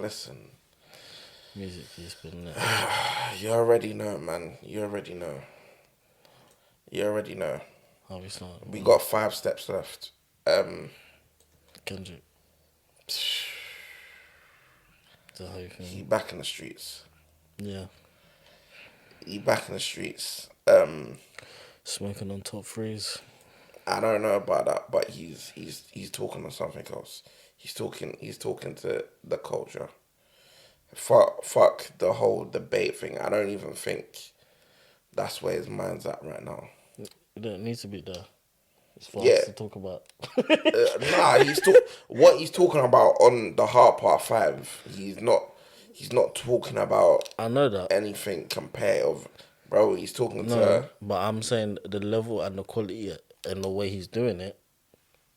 listen. Musically, it's been lit. You already know, man. You already know. You already know. How we start? We got 5 steps left. Kendrick. Is that how you feel? He back in the streets. Yeah. He back in the streets. Smoking on top threes. I don't know about that, but he's talking on something else. He's talking to the culture. Fuck the whole debate thing. I don't even think that's where his mind's at right now. You don't need to be there. It's for Yeah. us to talk about. Nah, what he's talking about on the Heart Part 5. He's not talking about I know that. anything comparative, bro. He's talking No, to but I'm saying the level and the quality and the way he's doing it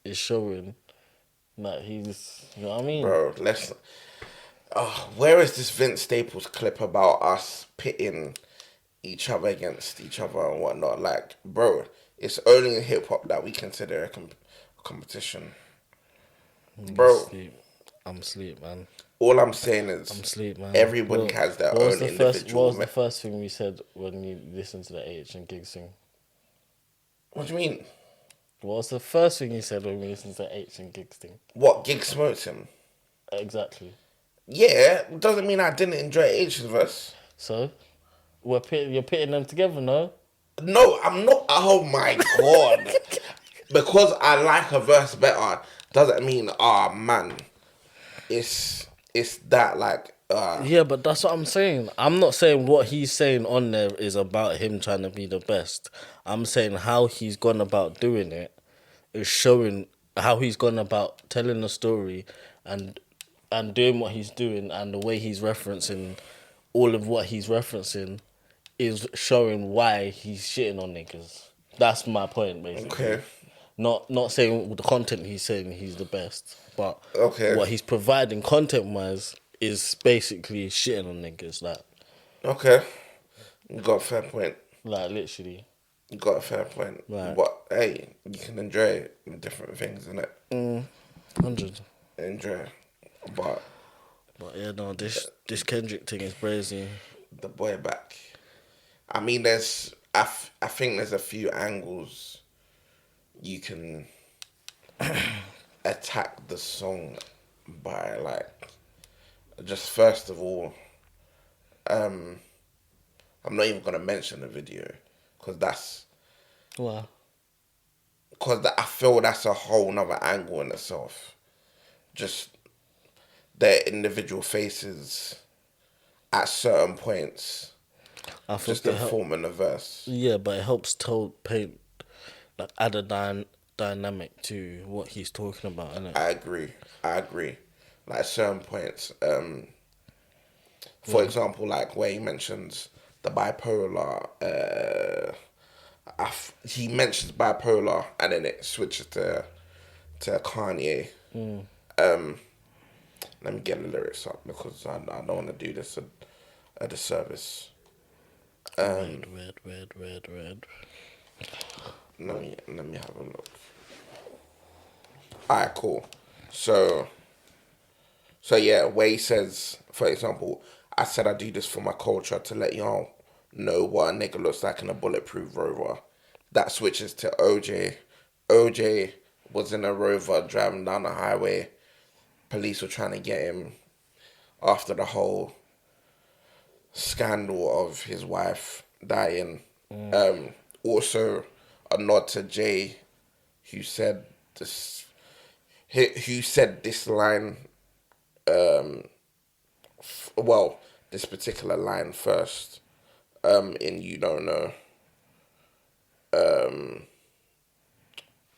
is showing that he's, you know what I mean? bro. Let's. Where is this Vince Staples clip about us pitting each other against each other and whatnot? Like, bro, it's only in hip hop that we consider a competition, bro. I'm asleep, man. All I'm saying I'm is asleep, man. everybody has their own individual. What was the first thing we said when you listened to the AH and Gig sing? What do you mean? What was the first thing you said when we listened to H and Gig sing? What, Gig smoked him? Exactly. Yeah, doesn't mean I didn't enjoy H's verse. So, you're pitting them together, no? No, I'm not. Oh my god. Because I like a verse better doesn't mean, man, it's that like. Yeah, but that's what I'm saying. I'm not saying what he's saying on there is about him trying to be the best. I'm saying how he's gone about doing it is showing how he's gone about telling the story and doing what he's doing, and the way he's referencing all of what he's referencing is showing why he's shitting on niggas. That's my point, basically. Okay. Not saying the content he's saying he's the best, but Okay. what he's providing content wise is basically shitting on niggas. Okay. You got a fair point. Like literally. You got a fair point. Right. But hey, you can enjoy different things, innit? 100. Enjoy. But yeah, no, this Kendrick thing is crazy. the boy back. I mean, I think there's a few angles you can attack the song by, like, just first of all, I'm not even gonna mention the video because Wow. I feel that's a whole nother angle in itself. Just their individual faces at certain points, I think just informing the verse. Yeah, but it helps paint, like, add a dynamic to what he's talking about, innit? I agree. Like certain points. For example, like where he mentions the bipolar. He mentions bipolar, and then it switches to Kanye. Let me get the lyrics up because I don't want to do this a disservice. Red. Let me have a look. Alright, cool. So yeah, where he says, for example, I said I do this for my culture to let y'all know what a nigga looks like in a bulletproof Rover. That switches to OJ. OJ was in a Rover driving down the highway. Police were trying to get him after the whole scandal of his wife dying. Also, a nod to Jay, who said this line. This particular line first. In You Don't Know.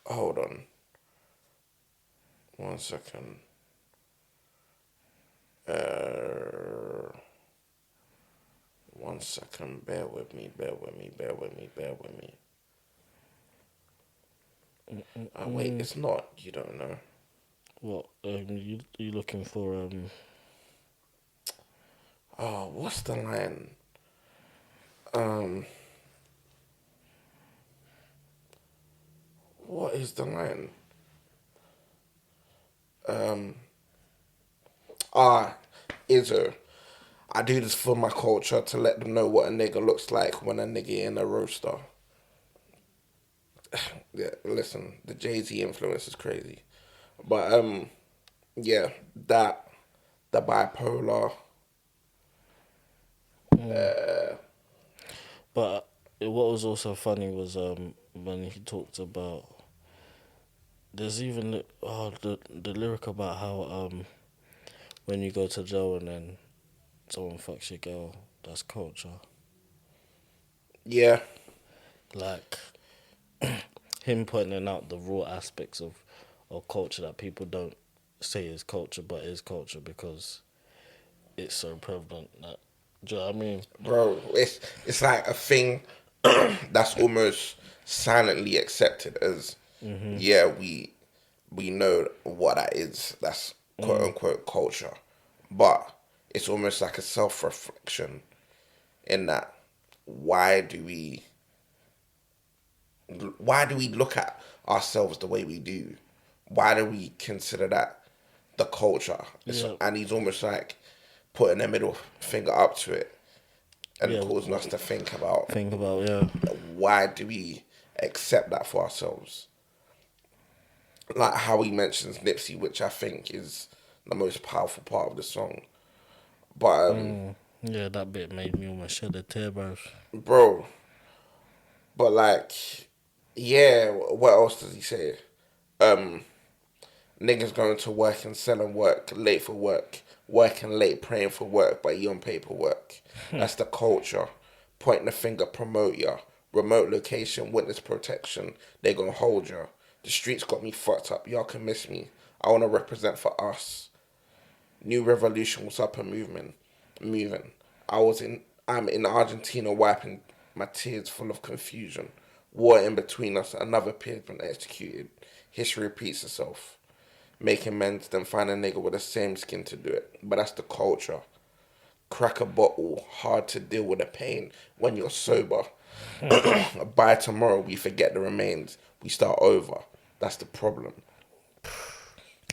Hold on. 1 second. One second. Bear with me. Oh, wait, it's not. You Don't Know. What? You looking for Oh, what's the line? What is the line? Izzo, I do this for my culture to let them know what a nigga looks like when a nigga in a roaster. Yeah, listen, the Jay-Z influence is crazy. But yeah, that the bipolar. But what was also funny was when he talked about there's even the lyric about how when you go to jail and then someone fucks your girl, that's culture. Yeah, Like him pointing out the raw aspects of culture that people don't say is culture, but is culture because it's so prevalent. That, do you know what I mean? bro, it's like a thing that's almost silently accepted as yeah, we know what that is. That's quote unquote culture, but it's almost like a self reflection in that why do we why do we look at ourselves the way we do? Why do we consider that the culture? Yeah, And he's almost like putting a middle finger up to it and yeah. causing us to think about Think about yeah, why do we accept that for ourselves? Like how he mentions Nipsey, which I think is the most powerful part of the song. But yeah. That bit made me almost shed a tear, bro. bro, but like, yeah. What else does he say? Um, Niggas going to work and selling work, late for work, working late, praying for work, but you on paperwork. That's the culture. Pointing the finger, promote ya. Remote location, witness protection. They gonna hold ya. The streets got me fucked up. Y'all can miss me. I wanna represent for us. New revolution was up and moving. I'm in Argentina wiping my tears full of confusion. War in between us, another peer's been executed. History repeats itself. Making amends, then find a nigga with the same skin to do it. But that's the culture. Crack a bottle, hard to deal with the pain when you're sober. By tomorrow, we forget the remains. We start over. That's the problem.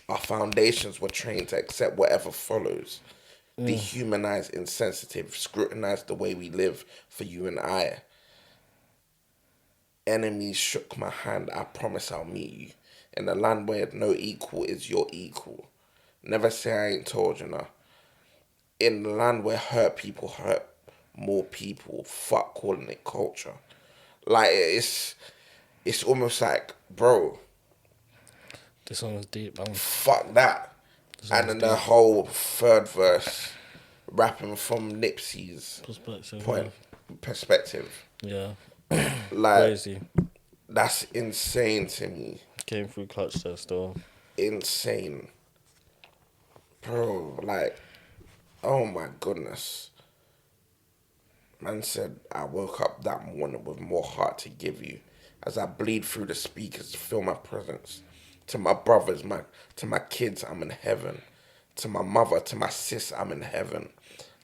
Our foundations were trained to accept whatever follows. Dehumanize, insensitive, scrutinize the way we live for you and I. Enemies shook my hand, I promise I'll meet you. In a land where no equal is your equal. Never say I ain't told you now. In the land where hurt people hurt more people, fuck calling it culture. Like it's almost like, bro, This song is deep, man. fuck that. This song And is then the deep. whole third verse, rapping from Nipsey's Perspective, point perspective. yeah. Like Crazy. that's insane to me. Came through clutch test though. Insane. Bro, like, oh my goodness. Man said I woke up that morning with more heart to give you as I bleed through the speakers to feel my presence. To my brothers, to my kids, I'm in heaven. To my mother, to my sis, I'm in heaven.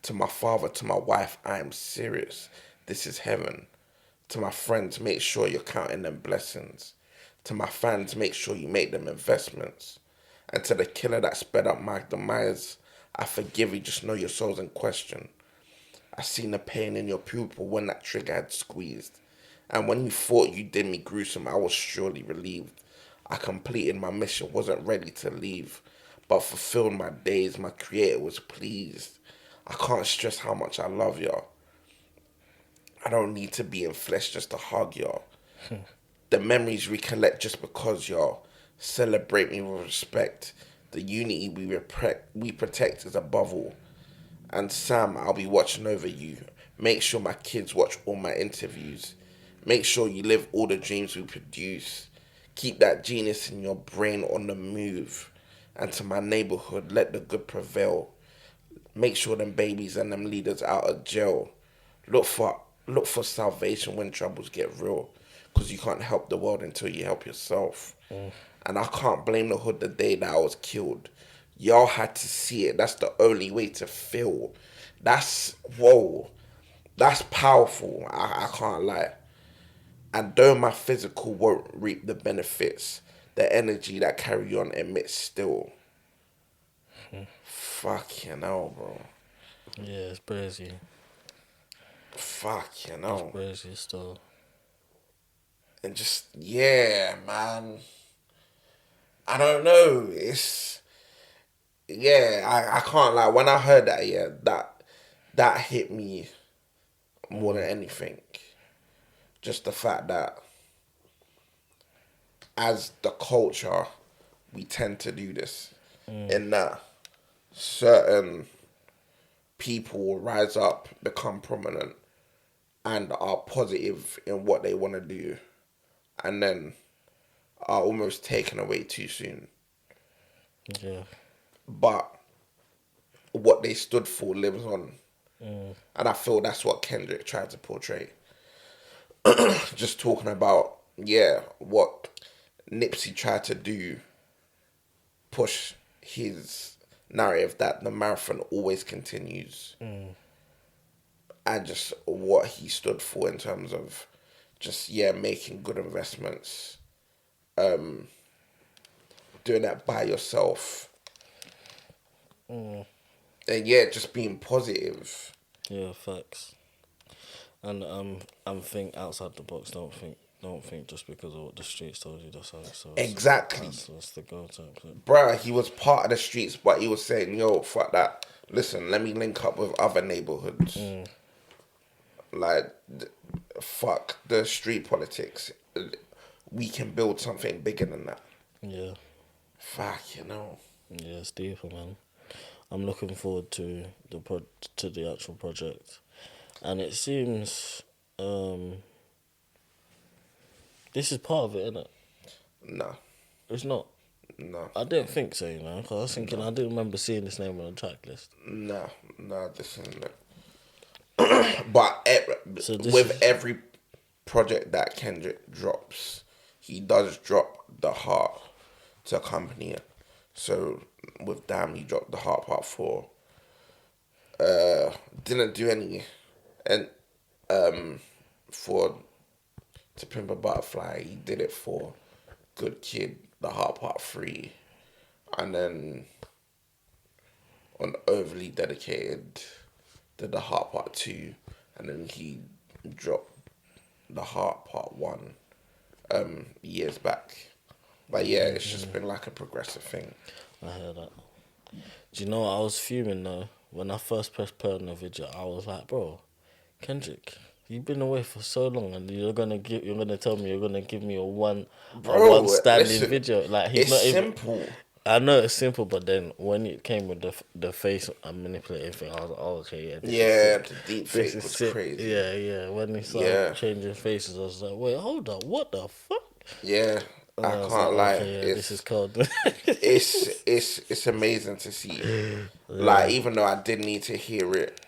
To my father, to my wife, I am serious. This is heaven. To my friends, make sure you're counting them blessings. To my fans, make sure you make them investments. And to the killer that sped up my demise, I forgive you, just know your soul's in question. I seen the pain in your pupil when that trigger had squeezed. And when you thought you did me gruesome, I was surely relieved. I completed my mission, wasn't ready to leave, but fulfilled my days, my creator was pleased. I can't stress how much I love y'all. I don't need to be in flesh just to hug y'all. The memories recollect just because y'all celebrate me with respect. The unity we protect is above all. And Sam, I'll be watching over you. Make sure my kids watch all my interviews. Make sure you live all the dreams we produce. Keep that genius in your brain on the move. And to my neighborhood, let the good prevail. Make sure them babies and them leaders out of jail. Look for look for salvation when troubles get real. Cause you can't help the world until you help yourself. And I can't blame the hood the day that I was killed. Y'all had to see it. That's the only way to feel. That's whoa. That's powerful. I can't lie. And though my physical won't reap the benefits, the energy that carry on emits still. Fucking hell, bro. Yeah, it's crazy. Fucking It's hell. crazy still. And just, yeah, man. I don't know. I can't lie. When I heard that, yeah, that hit me more than anything. Just the fact that as the culture, we tend to do this. In that certain people will rise up, become prominent, and are positive in what they want to do, and then are almost taken away too soon. Yeah. But what they stood for lives on. And I feel that's what Kendrick tried to portray. Just talking about, yeah, what Nipsey tried to do, push his narrative that the marathon always continues. And just what he stood for in terms of just, yeah, making good investments, doing that by yourself. And yeah, just being positive. Yeah, facts. And I'm think outside the box. Don't think just because of what the streets told you that's how it's so Exactly. that's the goal type thing. Bruh, he was part of the streets, but he was saying, yo, fuck that. Listen, let me link up with other neighborhoods. Like, fuck the street politics. We can build something bigger than that. Yeah. Fuck, you know. Yeah, it's deeper, man. I'm looking forward to the actual project, and it seems this is part of it, isn't it? No, It's not. no, I didn't think so, you know. 'Cause I was thinking I didn't remember seeing this name on the track list. no, this isn't it. But So this with is every project that Kendrick drops, he does drop the heart to accompany it. So with Damn, he dropped the heart part 4. Didn't do any, and for To Pimp a Butterfly, he did it for Good Kid, the heart part 3, and then on Overly Dedicated, did the heart part 2, and then he dropped the heart part 1 years back. But yeah, it's just been like a progressive thing. I heard that. Do you know what? I was fuming though when I first pressed play on the video. I was like, bro, Kendrick, you've been away for so long, and you're gonna tell me you're gonna give me a one Bro, standing listen, video. Like he's it's not even. simple. I know it's simple, but then when it came with the face and manipulating thing, I was like, oh, okay, yeah, this is Yeah, sick. the deep This fake is was sick. crazy. Yeah, yeah. When he started Yeah, changing faces, I was like, wait, hold up, what the fuck? yeah, And I I was like, can't lie. okay, yeah, this is cold. It's amazing to see. Like, Yeah, even though I did need to hear it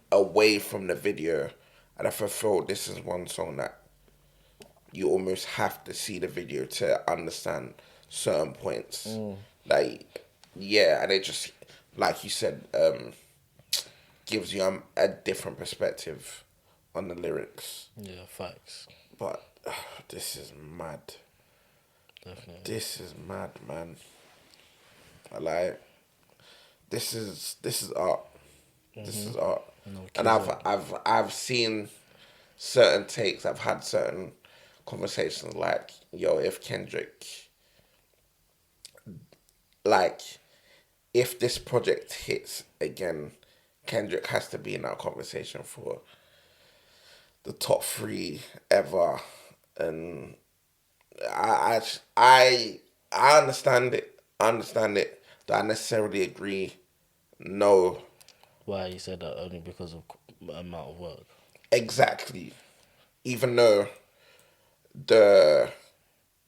away from the video, and I felt this is one song that you almost have to see the video to understand certain points. Like, yeah, and it just, like you said, gives you a different perspective on the lyrics. yeah, facts, But this is mad. definitely. This is mad, man. I like. This is art. This is art. No, And kids are- I've seen certain takes. I've had certain conversations like, yo, if Kendrick, like, if this project hits again, Kendrick has to be in that conversation for the top 3 ever. And I I I understand it. I understand it. Do I necessarily agree? No. Why you said that only because of amount of work. Exactly. Even though the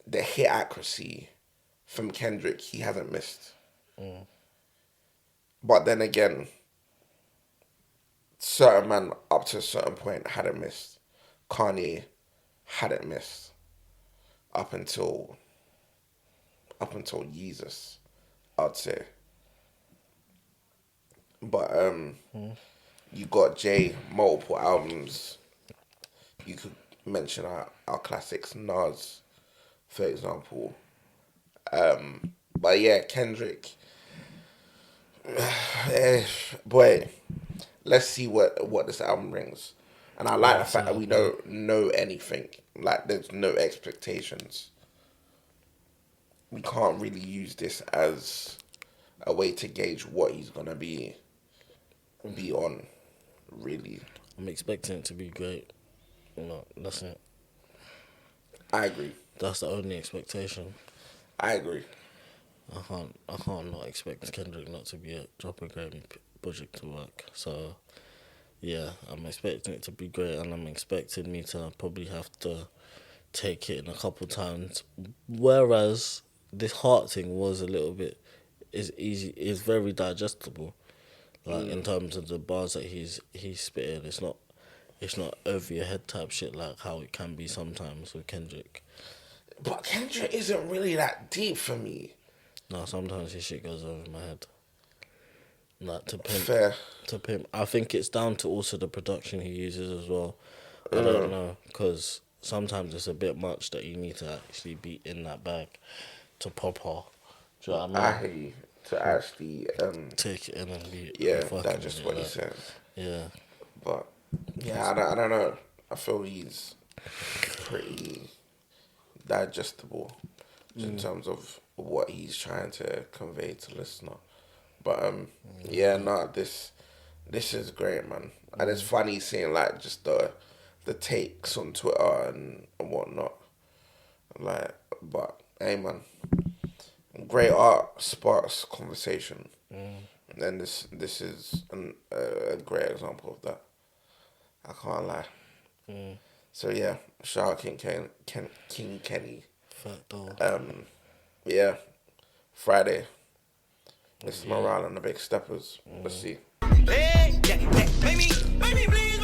the hit accuracy from Kendrick, he hasn't missed. But then again, certain man up to a certain point hadn't missed. Kanye hadn't missed up until Jesus, I'd say. But you got Jay, multiple albums. You could mention our classics, Nas, for example. But yeah, Kendrick, Boy, let's see what this album brings. And I like the fact that we don't know anything. Like, there's no expectations. We can't really use this as a way to gauge what he's gonna be on. Really, I'm expecting it to be great. No, that's it. I agree. That's the only expectation. I agree. I can't not expect Kendrick not to be a drop a great project to work. So yeah, I'm expecting it to be great, and I'm expecting me to probably have to take it in a couple times. Whereas this heart thing was a little bit is easy, is very digestible. Like in terms of the bars that he's spitting, it's not over your head type shit like how it can be sometimes with Kendrick. But Kendrick isn't really that deep for me. No, sometimes his shit goes over my head. Like Fair. to pimp. I think it's down to also the production he uses as well. I don't know, because sometimes it's a bit much that you need to actually be in that bag to pop off. Do you know what I mean? I hear you. To actually Take it in and be that's fucking just with what it, he like, says. yeah. But yeah, I don't know. I feel he's pretty digestible in terms of what he's trying to convey to listener. But yeah, no, this is great, man. And it's funny seeing like just the takes on Twitter and whatnot. Like, but hey, man, great art sparks conversation. And this is a great example of that. I can't lie. So yeah, shout out King Kenny. Fact though. Yeah, Friday. This is morale and the big steppers. Let's see. Hey, yeah, yeah, make me bleed.